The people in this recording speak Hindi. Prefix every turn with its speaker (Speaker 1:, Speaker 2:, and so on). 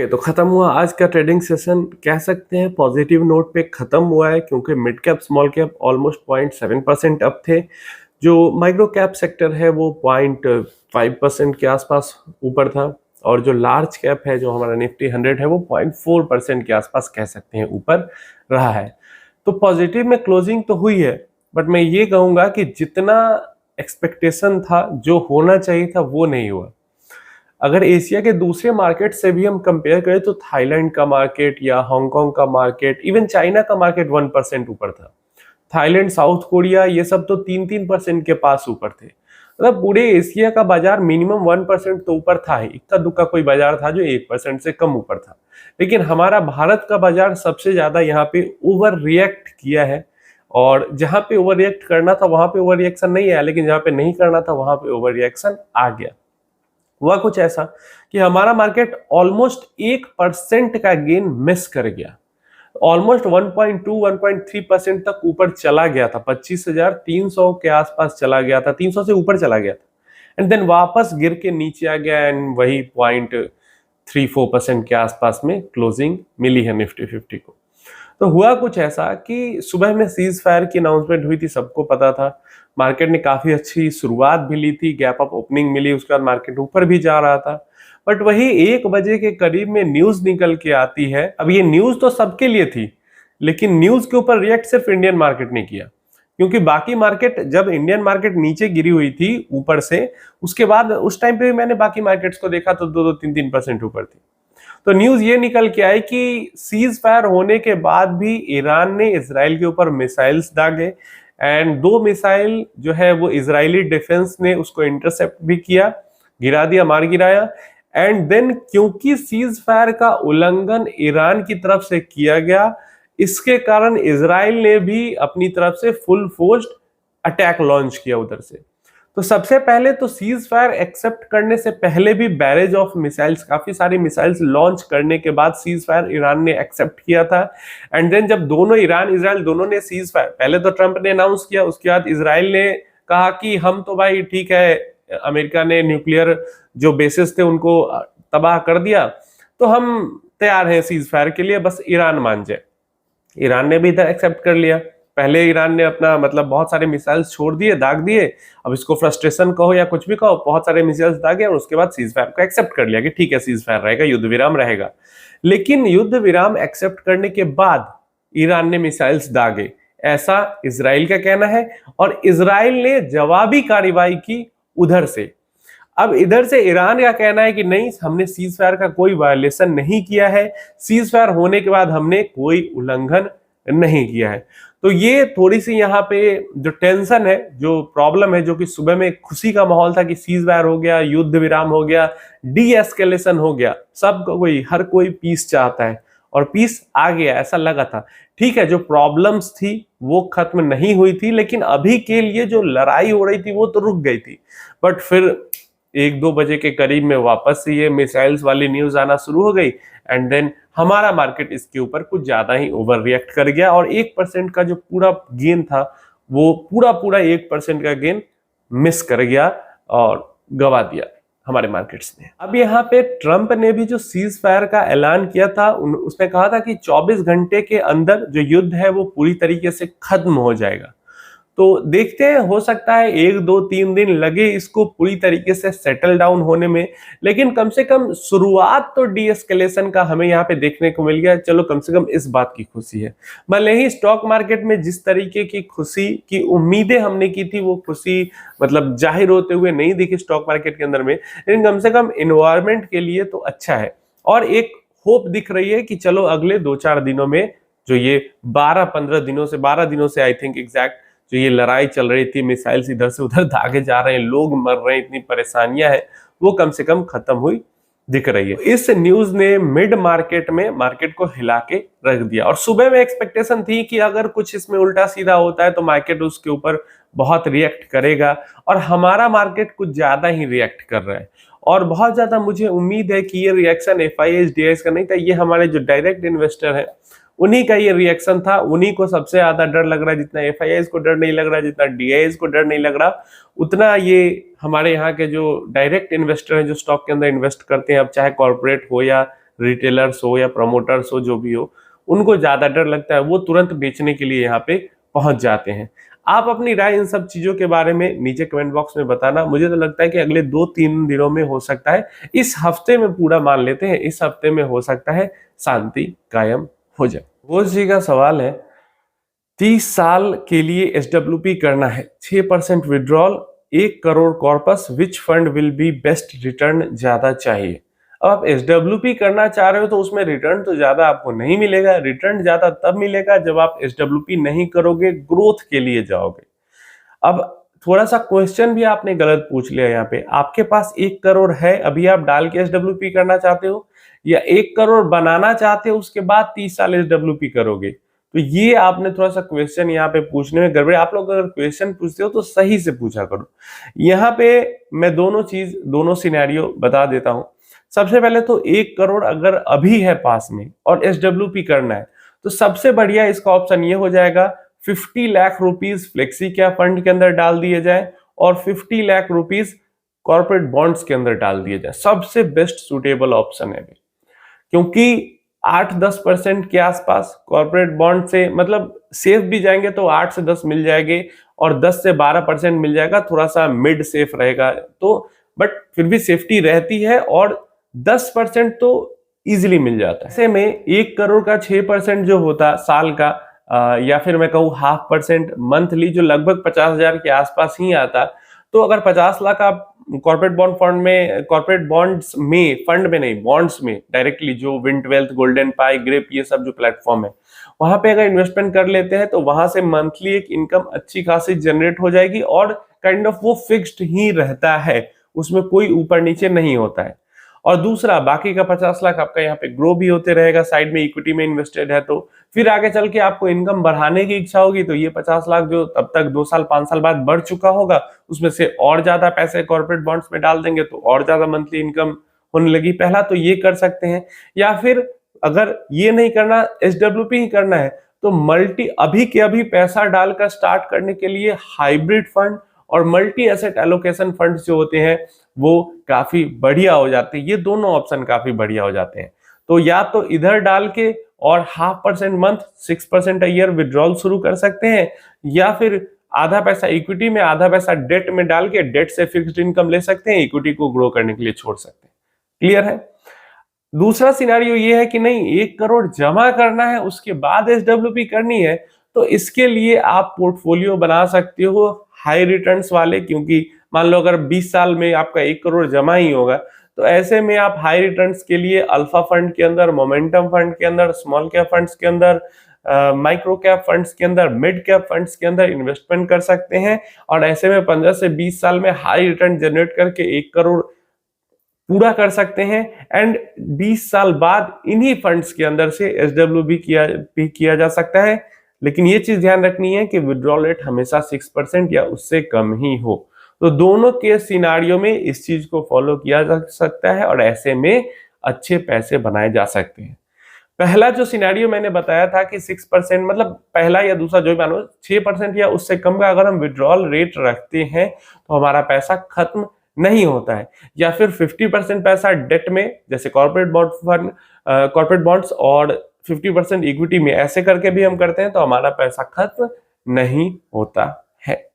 Speaker 1: तो खत्म हुआ आज का ट्रेडिंग सेशन। कह सकते हैं पॉजिटिव नोट पे खत्म हुआ है, क्योंकि mid cap small cap almost 0.7% up थे। जो माइक्रो कैप सेक्टर है वो 0.5% के आसपास ऊपर था, और जो लार्ज कैप है जो हमारा निफ्टी 100 है वो 0.4% के आसपास कह सकते हैं ऊपर रहा है। तो पॉजिटिव में क्लोजिंग तो हुई है, बट मैं ये कहूंगा कि जितना एक्सपेक्टेशन था, जो होना चाहिए था, वो नहीं हुआ। अगर एशिया के दूसरे मार्केट से भी हम कंपेयर करें तो थाईलैंड का मार्केट या हांगकांग का मार्केट, इवन चाइना का मार्केट 1% ऊपर था। थाईलैंड, साउथ कोरिया, ये सब तो 3-3% के पास ऊपर थे। मतलब पूरे एशिया का बाजार मिनिमम 1% तो ऊपर था ही। इक्का दुक्का कोई बाजार था जो 1% से कम ऊपर था, लेकिन हमारा भारत का बाजार सबसे ज्यादा यहाँ पे ओवर रिएक्ट किया है। और जहां पे ओवर रिएक्ट करना था वहां पे ओवर रिएक्शन नहीं आया, लेकिन जहां पे नहीं करना था वहां पे ओवर रिएक्शन आ गया। हुआ कुछ ऐसा कि हमारा मार्केट ऑलमोस्ट 1% का गेन मिस कर गया। ऑलमोस्ट 1.2-1.3% तक ऊपर चला गया था, 25,300 के आसपास चला गया था, 300 से ऊपर चला गया था, एंड देन वापस गिर के नीचे आ गया, एंड वही 0.34% के आसपास में क्लोजिंग मिली है निफ्टी 50 को। तो हुआ कुछ ऐसा कि सुबह में सीज फायर की अनाउंसमेंट हुई थी, सबको पता था। मार्केट ने काफी अच्छी शुरुआत भी ली थी, गैप अप ओपनिंग मिली, उसके बाद मार्केट ऊपर भी जा रहा था। बट वही 1 बजे के करीब में न्यूज निकल के आती है। अब ये न्यूज तो सबके लिए थी, लेकिन न्यूज के ऊपर रिएक्ट सिर्फ इंडियन मार्केट ने किया, क्योंकि बाकी मार्केट, जब इंडियन मार्केट नीचे गिरी हुई थी ऊपर से, उसके बाद उस टाइम पे मैंने बाकी मार्केट्स को देखा तो 2-3% ऊपर थी। तो न्यूज ये निकल के आई कि सीज फायर होने के बाद भी ईरान ने इजराइल के ऊपर मिसाइल्स दागे, एंड 2 मिसाइल जो है वो इजरायली डिफेंस ने उसको इंटरसेप्ट भी किया, गिरा दिया, मार गिराया। एंड देन क्योंकि सीज फायर का उल्लंघन ईरान की तरफ से किया गया, इसके कारण इजराइल ने भी अपनी तरफ से फुल फोर्स्ड अटैक लॉन्च किया उधर से। तो सबसे पहले तो सीज फायर एक्सेप्ट करने से पहले भी बैरेज ऑफ मिसाइल्स, काफी सारी मिसाइल्स लॉन्च करने के बाद सीज फायर ईरान ने एक्सेप्ट किया था। एंड देन जब दोनों, ईरान इजराइल दोनों ने सीज फायर, पहले तो ट्रंप ने अनाउंस किया, उसके बाद इजराइल ने कहा कि हम तो भाई ठीक है, अमेरिका ने न्यूक्लियर जो बेसिस थे उनको तबाह कर दिया, तो हम तैयार हैं सीज फायर के लिए, बस ईरान मान जाए। ईरान ने भी इधर एक्सेप्ट कर लिया। पहले ईरान ने अपना मतलब बहुत सारे मिसाइल्स छोड़ दिए, दाग दिए, अब इसको फ्रस्ट्रेशन कहो या कुछ भी कहो, बहुत सारे मिसाइल्स दागे, और उसके बाद सीज फायर को एक्सेप्ट कर लिया कि ठीक है सीज फायर रहेगा, युद्ध विराम रहेगा। लेकिन युद्ध विराम एक्सेप्ट करने के बाद ईरान ने मिसाइल्स दागे, ऐसा इजराइल का कहना है, और इजराइल ने जवाबी कार्रवाई की उधर से। अब इधर से ईरान का कहना है कि नहीं, हमने सीज फायर का कोई वायलेशन नहीं किया है, सीज फायर होने के बाद हमने कोई उल्लंघन नहीं किया है। तो ये थोड़ी सी यहाँ पे जो टेंशन है, जो प्रॉब्लम है, जो कि सुबह में खुशी का माहौल था कि सीज फायर हो गया, युद्ध विराम हो गया, डी एस्केलेशन हो गया, सब कोई, हर कोई पीस चाहता है, और पीस आ गया ऐसा लगा था। ठीक है, जो प्रॉब्लम्स थी वो खत्म नहीं हुई थी, लेकिन अभी के लिए जो लड़ाई हो रही थी वो तो रुक गई थी। बट फिर 1-2 बजे के करीब में वापस से ये मिसाइल्स वाली न्यूज आना शुरू हो गई, एंड देन हमारा मार्केट इसके ऊपर कुछ ज्यादा ही ओवर रिएक्ट कर गया, और 1% का जो पूरा गेन था वो पूरा 1% का गेन मिस कर गया और गवा दिया हमारे मार्केट्स ने। अब यहाँ पे ट्रंप ने भी जो सीज फायर का ऐलान किया था, उसने कहा था कि 24 घंटे के अंदर जो युद्ध है वो पूरी तरीके से खत्म हो जाएगा। तो देखते हैं, हो सकता है 1-2-3 दिन लगे इसको पूरी तरीके से सेटल डाउन होने में, लेकिन कम से कम शुरुआत तो डी एस्केलेशन का हमें यहाँ पे देखने को मिल गया। चलो कम से कम इस बात की खुशी है। भले ही स्टॉक मार्केट में जिस तरीके की खुशी की उम्मीदें हमने की थी वो खुशी मतलब जाहिर होते हुए नहीं दिखी स्टॉक मार्केट के अंदर में, लेकिन कम से कम इन्वायरमेंट के लिए तो अच्छा है, और एक होप दिख रही है कि चलो अगले 2-4 दिनों में, जो ये 12-15 दिनों से, 12 दिनों से आई थिंक एग्जैक्ट, जो ये लड़ाई चल रही थी, मिसाइल्स इधर से उधर दागे जा रहे हैं, लोग मर रहे हैं, इतनी परेशानियां हैं, वो कम से कम खत्म हुई दिख रही है। इस न्यूज ने मिड मार्केट में मार्केट को हिला के रख दिया, और सुबह में एक्सपेक्टेशन थी कि अगर कुछ इसमें उल्टा सीधा होता है तो मार्केट उसके ऊपर बहुत रिएक्ट करेगा, और हमारा मार्केट कुछ ज्यादा ही रिएक्ट कर रहा है। और बहुत ज्यादा मुझे उम्मीद है कि ये रिएक्शन FIIs DIIs का नहीं था, ये हमारे जो डायरेक्ट इन्वेस्टर है उन्हीं का ये रिएक्शन था। उन्हीं को सबसे ज्यादा डर लग रहा है, जितना FIIs को डर नहीं लग रहा, जितना DIIs को डर नहीं लग रहा, उतना ये हमारे यहाँ के जो डायरेक्ट इन्वेस्टर हैं, जो स्टॉक के अंदर इन्वेस्ट करते हैं, अब चाहे कॉर्पोरेट हो या रिटेलर्स हो या प्रमोटर्स हो, जो भी हो, उनको ज्यादा डर लगता है, वो तुरंत बेचने के लिए यहाँ पे पहुंच जाते हैं। आप अपनी राय इन सब चीजों के बारे में नीचे कमेंट बॉक्स में बताना। मुझे तो लगता है कि अगले 2-3 दिनों में हो सकता है, इस हफ्ते में पूरा मान लेते हैं, इस हफ्ते में हो सकता है शांति कायम हो जाए। घोष जी का सवाल है, 30 साल के लिए SWP करना है, 6% withdrawal, 1 crore corpus, which fund will be best, return ज्यादा चाहिए। अब आप SWP करना चाह रहे हो तो उसमें रिटर्न तो ज्यादा आपको नहीं मिलेगा। रिटर्न ज्यादा तब मिलेगा जब आप SWP नहीं करोगे, ग्रोथ के लिए जाओगे। अब थोड़ा सा क्वेश्चन भी आपने गलत पूछ लिया यहाँ पे। आपके पास 1 करोड़ है, अभी आप डाल के SWP करना चाहते हो, या 1 करोड़ बनाना चाहते हो उसके बाद 30 साल SWP करोगे? तो ये आपने थोड़ा सा क्वेश्चन यहाँ पे पूछने में गड़बड़। आप लोग अगर क्वेश्चन पूछते हो तो सही से पूछा करो। यहाँ पे मैं दोनों सिनेरियो बता देता हूँ। सबसे पहले तो 1 करोड़ अगर अभी है पास में और SWP करना है, तो सबसे बढ़िया इसका ऑप्शन ये हो जाएगा, 50 lakh rupees flexi cap fund के अंदर डाल दिए जाए और 50 लाख रुपीस कॉर्पोरेट बॉन्ड्स के अंदर डाल दिए जाए। सबसे बेस्ट सुटेबल ऑप्शन है, क्योंकि 8-10% के आसपास कॉर्पोरेट बॉन्ड से, मतलब सेफ भी जाएंगे तो 8 से 10 मिल जाएंगे और 10 से 12% मिल जाएगा, थोड़ा सा मिड सेफ रहेगा तो, बट फिर भी सेफ्टी रहती है, और 10% तो इजीली मिल जाता है। ऐसे में 1 करोड़ का 6% जो होता साल का, या फिर मैं कहूँ 0.5% मंथली, जो लगभग 50,000 के आसपास ही आता। तो अगर 50 लाख आप कॉर्पोरेट बॉन्ड फंड में, कॉर्पोरेट बॉन्ड्स में, फंड में नहीं, बॉन्ड्स में डायरेक्टली, जो विंड वेल्थ, गोल्डन पाई, ग्रेप, ये सब जो प्लेटफॉर्म है, वहां पे अगर इन्वेस्टमेंट कर लेते हैं तो वहां से मंथली एक इनकम अच्छी खासी जनरेट हो जाएगी, और काइंड ऑफ वो फिक्स्ड ही रहता है, उसमें कोई ऊपर नीचे नहीं होता है। और दूसरा, बाकी का 50 लाख आपका यहाँ पे ग्रो भी होते रहेगा, साइड में इक्विटी में इन्वेस्टेड है, तो फिर आगे चल के आपको इनकम बढ़ाने की इच्छा होगी तो ये 50 लाख जो तब तक 2 साल 5 साल बाद बढ़ चुका होगा, उसमें से और ज्यादा पैसे कॉर्पोरेट बॉन्ड्स में डाल देंगे तो और ज्यादा मंथली इनकम होने लगी। पहला तो ये कर सकते हैं, या फिर अगर ये नहीं करना, SWP ही करना है, तो अभी के अभी पैसा डालकर स्टार्ट करने के लिए हाइब्रिड फंड और मल्टी एसेट एलोकेशन फंड जो होते हैं वो काफी बढ़िया हो जाते हैं। ये दोनों ऑप्शन काफी बढ़िया हो जाते हैं। तो या तो इधर डाल के और 0.5% मंथ, 6% ईयर विड्रॉल शुरू कर सकते हैं, या फिर आधा पैसा इक्विटी में, आधा पैसा डेट में डाल के डेट से फिक्स्ड इनकम ले सकते हैं, इक्विटी को ग्रो करने के लिए छोड़ सकते हैं। क्लियर है? दूसरा सिनेरियो ये है कि नहीं, 1 करोड़ जमा करना है उसके बाद SWP करनी है, तो इसके लिए आप पोर्टफोलियो बना सकते हो हाई रिटर्न्स वाले, क्योंकि मान लो अगर 20 साल में आपका 1 करोड़ जमा ही होगा, तो ऐसे में आप हाई रिटर्न्स के लिए अल्फा फंड के अंदर, मोमेंटम फंड के अंदर, स्मॉल कैप फंड्स के अंदर, माइक्रो कैप फंड्स के अंदर, मिड कैप फंड्स के अंदर इन्वेस्टमेंट कर सकते हैं, और ऐसे में 15 से 20 साल में हाई रिटर्न जनरेट करके 1 करोड़ पूरा कर सकते हैं। एंड 20 साल बाद इन्हीं फंड्स के अंदर से SWP किया जा सकता है। लेकिन ये चीज ध्यान रखनी है कि विड्रॉल रेट हमेशा 6% या उससे कम ही हो। तो दोनों के सिनारियो में इस चीज को फॉलो किया जा सकता है और ऐसे में अच्छे पैसे बनाए जा सकते हैं। पहला जो सिनेरियो मैंने बताया था कि 6%, मतलब पहला या दूसरा जो भी मानो, 6% या उससे कम का अगर हम विड्रॉल रेट रखते हैं तो हमारा पैसा खत्म नहीं होता है। या फिर 50% पैसा डेट में, जैसे corporate bond fund, corporate bonds, और 50% इक्विटी में, ऐसे करके भी हम करते हैं तो हमारा पैसा खत्म नहीं होता है।